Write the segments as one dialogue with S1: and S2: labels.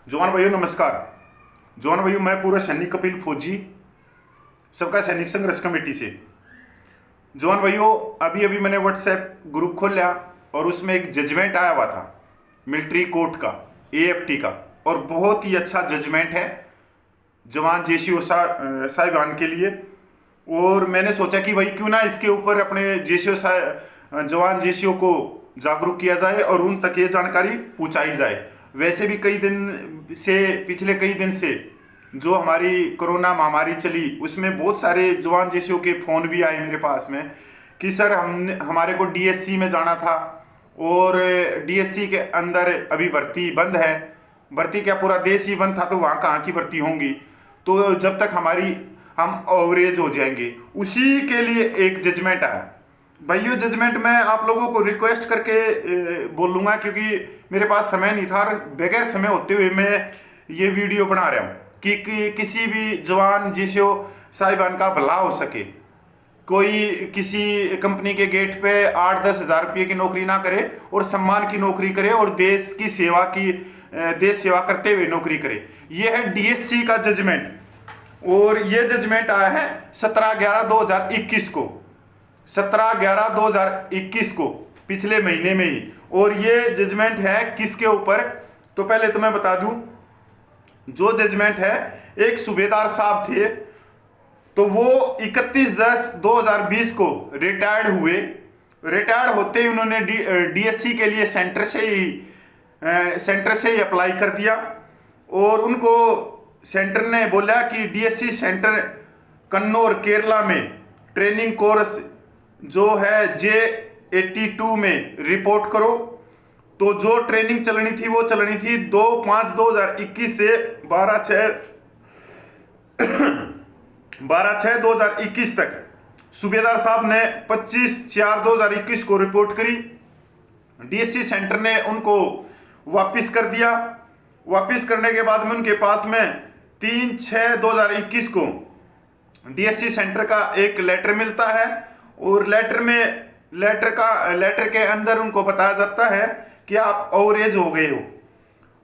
S1: जवान भाइयों नमस्कार। जवान भाइयों, मैं पूरा सैनिक कपिल फौजी सबका सैनिक संघर्ष कमेटी से। जवान भाइयों, अभी अभी मैंने व्हाट्सएप ग्रुप खोला और उसमें एक जजमेंट आया हुआ था मिलिट्री कोर्ट का, एएफटी का, और बहुत ही अच्छा जजमेंट है जवान जेसीओ साहिबान के लिए। और मैंने सोचा कि भाई क्यों ना इसके ऊपर अपने जवान जेसीओ को जागरूक किया जाए और उन तक ये जानकारी पहुंचाई जाए। वैसे भी पिछले कई दिन से जो हमारी कोरोना महामारी चली उसमें बहुत सारे जवान जेसीओ के फ़ोन भी आए मेरे पास में कि सर हमारे को डीएससी में जाना था और डीएससी के अंदर अभी भर्ती बंद है। भर्ती क्या, पूरा देश ही बंद था, तो वहाँ कहाँ की भर्ती होंगी, तो जब तक हम ओवरेज हो जाएंगे। उसी के लिए एक जजमेंट आया। भाइयों, जजमेंट मैं आप लोगों को रिक्वेस्ट करके बोलूँगा क्योंकि मेरे पास समय नहीं था और बगैर समय होते हुए मैं ये वीडियो बना रहा हूँ कि किसी भी जवान जेसीओ साहिबान का भला हो सके। कोई किसी कंपनी के गेट पे 8-10 हज़ार रुपये की नौकरी ना करे और सम्मान की नौकरी करे और देश सेवा करते हुए नौकरी करे। ये है डीएससी का जजमेंट और ये जजमेंट आया है 17/11/2021 को, 17/11/2021 को, पिछले महीने में ही। और ये जजमेंट है किसके ऊपर, तो पहले तो मैं बता दूं, जो जजमेंट है एक सूबेदार साहब थे, तो वो 31/10/2020 को रिटायर्ड हुए। रिटायर्ड होते ही उन्होंने डीएससी के लिए सेंटर से ही अप्लाई कर दिया और उनको सेंटर ने बोला कि डीएससी सेंटर कन्नौर केरला में ट्रेनिंग कोर्स जो है J82 में रिपोर्ट करो। तो जो ट्रेनिंग चलनी थी वो चलनी थी 2/5/2021 से 12/6/2021 तक। सूबेदार साहब ने 25/4/2021 को रिपोर्ट करी। डीएससी सेंटर ने उनको वापस कर दिया। वापस करने के बाद में उनके पास में 3/6/2021 को डीएससी सेंटर का एक लेटर मिलता है और लेटर के अंदर उनको बताया जाता है कि आप ओवर एज हो गए हो।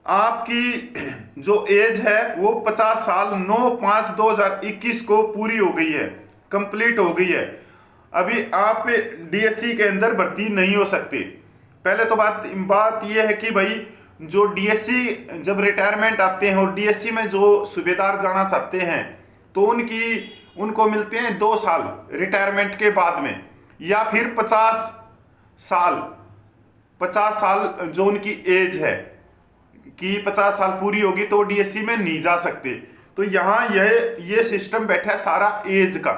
S1: आपकी जो एज है वो 50 साल 9/5/2021 को पूरी हो गई है, कंप्लीट हो गई है। अभी आप डीएससी के अंदर भर्ती नहीं हो सकते। पहले तो बात यह है कि भाई जो डीएससी जब रिटायरमेंट आते हैं और डीएससी में जो सूबेदार जाना चाहते हैं तो उनको मिलते हैं 2 साल रिटायरमेंट के बाद में, या फिर 50 साल जो उनकी एज है कि 50 साल पूरी होगी तो डीएससी में नहीं जा सकते। तो यहाँ ये सिस्टम बैठा है सारा एज का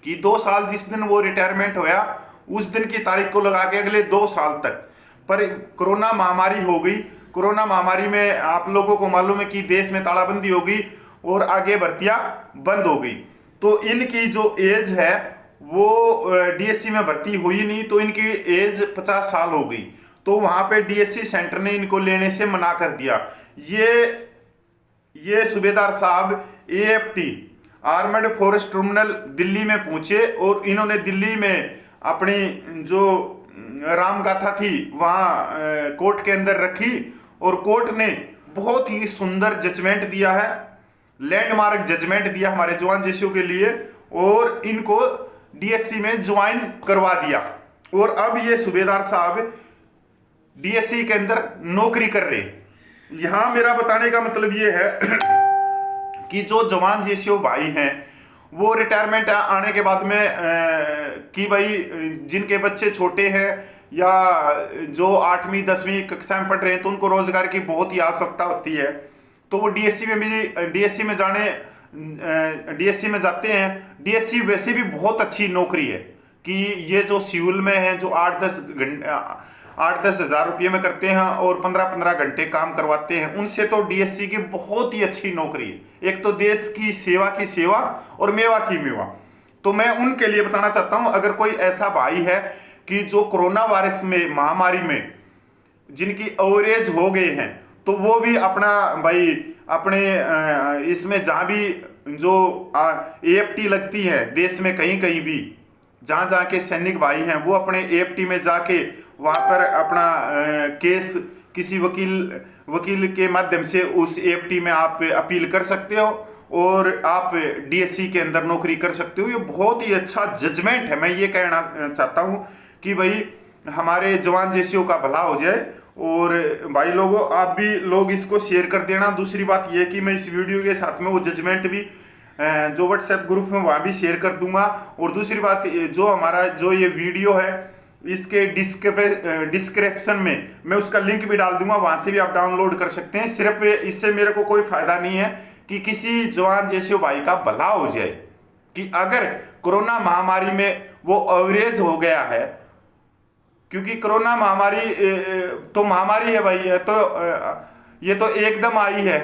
S1: कि 2 साल जिस दिन वो रिटायरमेंट होया उस दिन की तारीख को लगा के अगले 2 साल तक। पर कोरोना महामारी हो गई। कोरोना महामारी में आप लोगों को मालूम है कि देश में तालाबंदी हो गई और आगे भर्तियां बंद हो गई। तो इनकी जो एज है वो डीएससी में भर्ती हुई नहीं, तो इनकी एज 50 साल हो गई। तो वहां पे डीएससी सेंटर ने इनको लेने से मना कर दिया। ये सूबेदार साहब AFT armed force terminal Delhi में पहुंचे और इन्होंने दिल्ली में अपनी जो रामगाथा थी वहां कोर्ट के अंदर रखी और कोर्ट ने बहुत ही सुंदर जजमेंट दिया है, लैंडमार्क जजमेंट दिया हमारे जवान जेसीओ के लिए और इनको डीएससी में ज्वाइन करवा दिया। और अब ये सूबेदार साहब डीएससी के अंदर नौकरी कर रहे। यहां मेरा बताने का मतलब ये है कि जो जवान जेसीओ भाई हैं वो रिटायरमेंट आने के बाद में कि भाई जिनके बच्चे छोटे हैं या जो 8वीं 10वीं कक्षा में पढ़ रहे हैं तो उनको रोजगार की बहुत ही आवश्यकता होती है, तो वो डीएससी में जाते हैं। डीएससी वैसे भी बहुत अच्छी नौकरी है कि ये जो सिविल में है जो 8-10 हज़ार रुपये में करते हैं और 15-15 घंटे काम करवाते हैं, उनसे तो डीएससी की बहुत ही अच्छी नौकरी है। एक तो देश की सेवा और मेवा की मेवा। तो मैं उनके लिए बताना चाहता हूं, अगर कोई ऐसा भाई है कि जो कोरोना वायरस में महामारी में जिनकी ओवरेज हो गए हैं तो वो भी अपने इसमें जहाँ भी जो एएफटी लगती है देश में कहीं भी जहाँ के सैनिक भाई हैं वो अपने एएफटी में जाके वहाँ पर अपना केस किसी वकील वकील के माध्यम से उस एएफटी में आप अपील कर सकते हो और आप डीएससी के अंदर नौकरी कर सकते हो। ये बहुत ही अच्छा जजमेंट है। मैं ये कहना चाहता हूँ कि भाई हमारे जवान जैसियों का भला हो जाए। और भाई लोगों, आप भी लोग इसको शेयर कर देना। दूसरी बात यह कि मैं इस वीडियो के साथ में वो जजमेंट भी जो व्हाट्सएप ग्रुप में वहाँ भी शेयर कर दूंगा। और दूसरी बात, जो हमारा जो ये वीडियो है इसके डिस्क्रिप्शन में मैं उसका लिंक भी डाल दूंगा, वहाँ से भी आप डाउनलोड कर सकते हैं। सिर्फ इससे मेरे को कोई फायदा नहीं है कि किसी जवान जैसे भाई का भला हो जाए, कि अगर कोरोना महामारी में वो अवरेज हो गया है, क्योंकि कोरोना महामारी तो महामारी है भाई, ये तो एकदम आई है,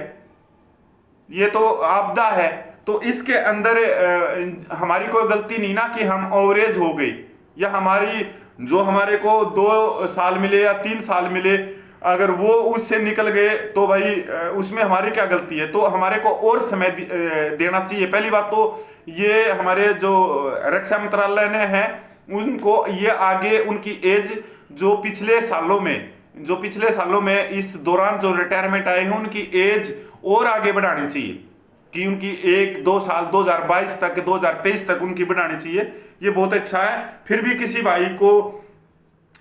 S1: ये तो आपदा है। तो इसके अंदर हमारी कोई गलती नहीं ना कि हम ओवरेज हो गई, या हमारी जो हमारे को 2 साल मिले या 3 साल मिले अगर वो उससे निकल गए तो भाई उसमें हमारी क्या गलती है। तो हमारे को और समय देना चाहिए। पहली बात तो ये हमारे जो रक्षा मंत्रालय ने है उनको ये आगे उनकी एज जो पिछले सालों में इस दौरान जो रिटायरमेंट आए हैं उनकी एज और आगे बढ़ानी चाहिए, कि उनकी 1-2 साल 2022 तक 2023 तक उनकी बढ़ानी चाहिए। ये बहुत अच्छा है। फिर भी किसी भाई को,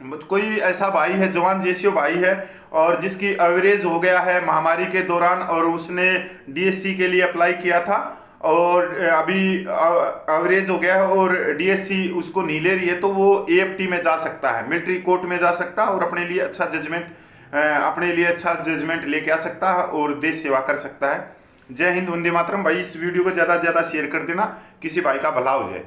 S1: कोई ऐसा भाई है जवान जेसीओ भाई है और जिसकी एवरेज हो गया है महामारी के दौरान और उसने डीएससी के लिए अप्लाई किया था और अभी एवरेज हो गया है और डीएससी उसको नहीं ले रही है, तो वो एएफटी में जा सकता है, मिलिट्री कोर्ट में जा सकता है और अपने लिए अच्छा जजमेंट लेके आ सकता है और देश सेवा कर सकता है। जय हिंद, वंदे मातरम। भाई इस वीडियो को ज़्यादा से ज़्यादा शेयर कर देना, किसी भाई का भला हो जाए।